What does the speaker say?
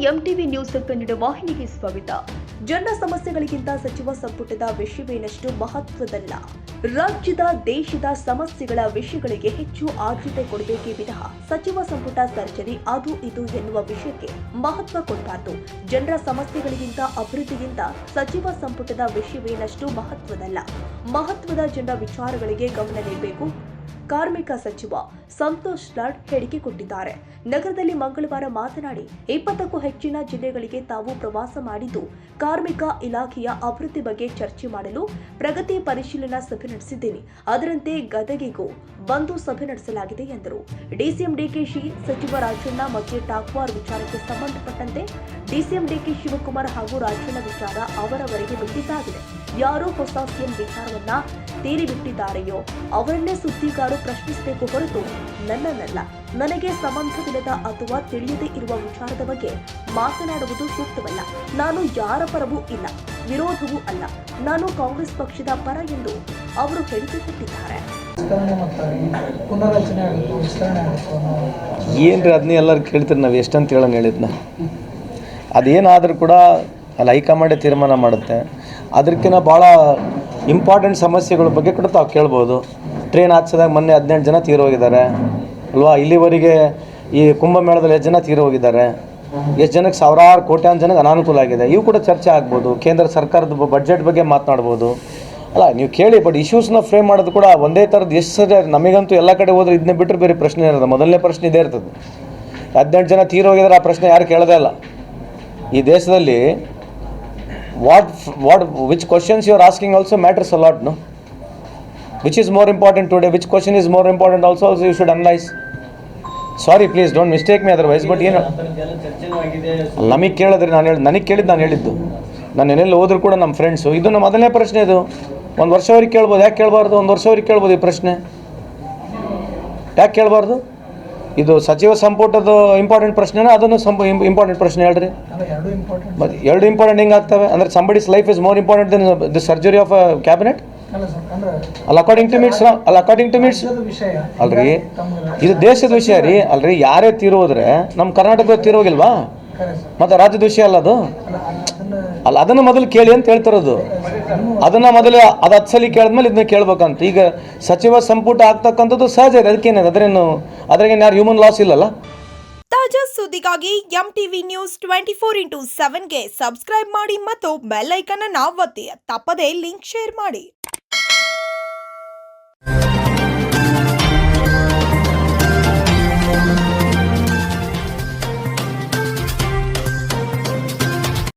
MTV news Kannada ವಾಹಿನಿಗೆ ಸ್ವಾಗತ. ಜನರ ಸಮಸ್ಯೆಗಳಿಗಿಂತ ಸಚಿವ ಸಂಪುಟದ ವಿಷಯವೇನಷ್ಟು ಮಹತ್ವದಲ್ಲ. ರಾಜ್ಯದ ದೇಶದ ಸಮಸ್ಯೆಗಳ ವಿಷಯಗಳಿಗೆ ಹೆಚ್ಚು ಆದ್ಯತೆ ಕೊಡಬೇಕೇ ವಿನಃ ಸಚಿವ ಸಂಪುಟ ಸರ್ಜರಿ ಅದು ಇದು ಎನ್ನುವ ವಿಷಯಕ್ಕೆ ಮಹತ್ವ ಕೊಡಬಾರದು. ಜನರ ಸಮಸ್ಯೆಗಳಿಗಿಂತ ಅಭಿವೃದ್ಧಿಗಿಂತ ಸಚಿವ ಸಂಪುಟದ ವಿಷಯವೇನಷ್ಟು ಮಹತ್ವದಲ್ಲ. ಮಹತ್ವದ ಜನರ ವಿಚಾರಗಳಿಗೆ ಗಮನ ನೀಡಬೇಕು. ಕಾರ್ಮಿಕ ಸಚಿವ ಸಂತೋಷ್ ಲಾಡ್ ಹೇಳಿಕೆ ಕೊಟ್ಟಿದ್ದಾರೆ. ನಗರದಲ್ಲಿ ಮಂಗಳವಾರ ಮಾತನಾಡಿ 20ಕ್ಕೂ ಹೆಚ್ಚಿನ ಜಿಲ್ಲೆಗಳಿಗೆ ತಾವು ಪ್ರವಾಸ ಮಾಡಿದ್ದು ಕಾರ್ಮಿಕ ಇಲಾಖೆಯ ಅಭಿವೃದ್ಧಿ ಬಗ್ಗೆ ಚರ್ಚೆ ಮಾಡಲು ಪ್ರಗತಿ ಪರಿಶೀಲನಾ ಸಭೆ ನಡೆಸಿದ್ದೇನೆ. ಅದರಂತೆ ಗದಗಿಗೂ ಬಂದು ಸಭೆ ನಡೆಸಲಾಗಿದೆ ಎಂದರು. ಡಿಸಿಎಂ ಡಿಕೆಶಿ ಸಚಿವ ರಾಜಣ್ಣ ಮಧ್ಯೆ ಟಾಕ್ವಾರ್ ವಿಚಾರಕ್ಕೆ ಸಂಬಂಧಪಟ್ಟಂತೆ ಡಿಸಿಎಂ ಡಿಕೆ ಶಿವಕುಮಾರ್ ಹಾಗೂ ರಾಜಣ್ಣ ವಿಚಾರ ಅವರವರಿಗೆ ಬಿಟ್ಟಿದ್ದಾಗಿದೆ. ಯಾರೋ ಹೊಸ ಸಿಎಂ ವಿಚಾರವನ್ನ ತೀರಿ ಬಿಟ್ಟಿದ್ದಾರೆಯೋ ಅವರನ್ನೇ ಸುದ್ದಿಗಾರರು ಪ್ರಶ್ನಿಸಬೇಕು ಹೊರತು ನನ್ನನ್ನಲ್ಲ. ನನಗೆ ಸಂಬಂಧವಿಲ್ಲದ ಅಥವಾ ತಿಳಿಯದೇ ಇರುವ ವಿಚಾರದ ಬಗ್ಗೆ ಮಾತನಾಡುವುದು ಸೂಕ್ತವಲ್ಲ. ನಾನು ಯಾರ ಪರವೂ ಇಲ್ಲ, ವಿರೋಧವೂ ಅಲ್ಲ. ನಾನು ಕಾಂಗ್ರೆಸ್ ಪಕ್ಷದ ಪರ ಎಂದು ಅವರು ಹೇಳಿಕೆ ಕೊಟ್ಟಿದ್ದಾರೆ. ಏನ್ರಿ ಅದನ್ನ ಎಲ್ಲರೂ ಕೇಳ್ತೀರಿ, ನಾವು ಎಷ್ಟಂತ ಹೇಳೋಣ ಹೇಳಿದ್ನ. ಅದೇನಾದರೂ ಕೂಡ ಅಲ್ಲಿ ಹೈಕಮಾಂಡೇ ತೀರ್ಮಾನ ಮಾಡುತ್ತೆ. ಅದಕ್ಕಿಂತ ಭಾಳ ಇಂಪಾರ್ಟೆಂಟ್ ಸಮಸ್ಯೆಗಳ ಬಗ್ಗೆ ಕೂಡ ತಾವು ಕೇಳ್ಬೋದು. ಟ್ರೈನ್ ಹಾಕ್ಸಿದಾಗ ಮೊನ್ನೆ 18 ಜನ ತೀರೋಗಿದ್ದಾರೆ ಅಲ್ವಾ? ಇಲ್ಲಿವರೆಗೆ ಈ ಕುಂಭಮೇಳದಲ್ಲಿ ಎಷ್ಟು ಜನ ತೀರೋಗಿದ್ದಾರೆ, ಎಷ್ಟು ಜನಕ್ಕೆ ಸಾವಿರಾರು ಕೋಟ್ಯಾಂತರ ಜನಕ್ಕೆ ಅನಾನುಕೂಲ ಆಗಿದೆ. ಇವು ಕೂಡ ಚರ್ಚೆ ಆಗ್ಬೋದು. ಕೇಂದ್ರ ಸರ್ಕಾರದ ಬಡ್ಜೆಟ್ ಬಗ್ಗೆ ಮಾತನಾಡ್ಬೋದು ಅಲ್ಲ. ನೀವು ಕೇಳಿ, ಬಟ್ ಇಶ್ಯೂಸ್ನ ಫ್ರೇಮ್ ಮಾಡೋದು ಕೂಡ ಒಂದೇ ಥರದ್ದು. ಎಷ್ಟು ಸರಿ ನಮಗಂತೂ ಎಲ್ಲ ಕಡೆ ಹೋದ್ರೆ ಇದನ್ನೇ ಬಿಟ್ಟರೆ ಬೇರೆ ಪ್ರಶ್ನೆ ಇರೋದು. ಮೊದಲನೇ ಪ್ರಶ್ನೆ ಇದೇ ಇರ್ತದೆ. 18 ಜನ ತೀರೋಗಿದ್ದಾರೆ, ಆ ಪ್ರಶ್ನೆ ಯಾರು ಕೇಳೋದೇ ಇಲ್ಲ ಈ ದೇಶದಲ್ಲಿ. which questions you are asking also matters a lot, no? Which is more important today? Which question is more important also you should analyze. Sorry, please don't mistake me otherwise. But ಏನು ನಮಗೆ ಕೇಳಿದ್ರೆ ನನಗೆ ಕೇಳಿದ್ದು ನಾನು ಹೇಳಿದ್ದು. ನಾನು ಏನೆಲ್ಲ ಹೋದ್ರು ಕೂಡ ನಮ್ಮ ಫ್ರೆಂಡ್ಸು ಇದು ನಮ್ಮ ಮೊದಲನೇ ಪ್ರಶ್ನೆ. ಇದು 1 ವರ್ಷವರೆಗೆ ಕೇಳ್ಬೋದು. ಯಾಕೆ ಕೇಳಬಾರ್ದು? 1 ವರ್ಷವರೆಗೆ ಕೇಳ್ಬೋದು ಈ ಪ್ರಶ್ನೆ. ಯಾಕೆ ಕೇಳಬಾರ್ದು? ಇದು ಸಚಿವ ಸಂಪುಟದ ಇಂಪಾರ್ಟೆಂಟ್ ಪ್ರಶ್ನೆನ ಅದನ್ನು ಇಂಪಾರ್ಟೆಂಟ್ ಪ್ರಶ್ನೆ ಹೇಳ್ರಿ. ಮತ್ತು ಎರಡು ಇಂಪಾರ್ಟೆಂಟ್ ಹೆಂಗೆ ಆಗ್ತವೆ ಅಂದರೆ somebody's life is more important than the surgery of a cabinet ಅಲ್ಲ ಅಕಾರ್ಡಿಂಗ್ ಟು ಮೀಟ್ಸ್ ಅಲ್ರಿ. ಇದು ದೇಶದ ವಿಷಯ ರೀ ಅಲ್ರಿ. ಯಾರೇ ತೀರೋದ್ರೆ ನಮ್ಮ ಕರ್ನಾಟಕದ ತೀರೋಗಿಲ್ವಾ? ಮತ್ತು ರಾಜ್ಯದ ವಿಷಯ ಅಲ್ಲ ಅದು. ಅಲ್ಲ, ಅದನ್ನು ಮೊದಲು ಕೇಳಿ ಅಂತ ಹೇಳ್ತಿರೋದು. ಅದನ್ನು ಮೊದಲು ಅದು 10 ಸಲ ಕೇಳಿದ್ಮೇಲೆ ಇದನ್ನ ಕೇಳ್ಬೇಕಂತ. ಈಗ ಸಚಿವ ಸಂಪುಟ ಆಗ್ತಕ್ಕಂಥದ್ದು ಸಹಜ ಇದೆ. ಅದಕ್ಕೇನಿದೆ, ಅದ್ರಾಗೇನು ಯಾರು ಹ್ಯೂಮನ್ ಲಾಸ್ ಇಲ್ಲಲ್ಲ. ತಾಜಾ ಸುದ್ದಿಗಾಗಿ ಎಂಟಿವಿ ನ್ಯೂಸ್ 24x7ಗೆ ಸಬ್ಸ್ಕ್ರೈಬ್ ಮಾಡಿ ಮತ್ತು ಬೆಲ್ ಐಕಾನ್ ಅನ್ನು ಒತ್ತಿ. ತಪ್ಪದೇ ಲಿಂಕ್ ಶೇರ್ ಮಾಡಿ.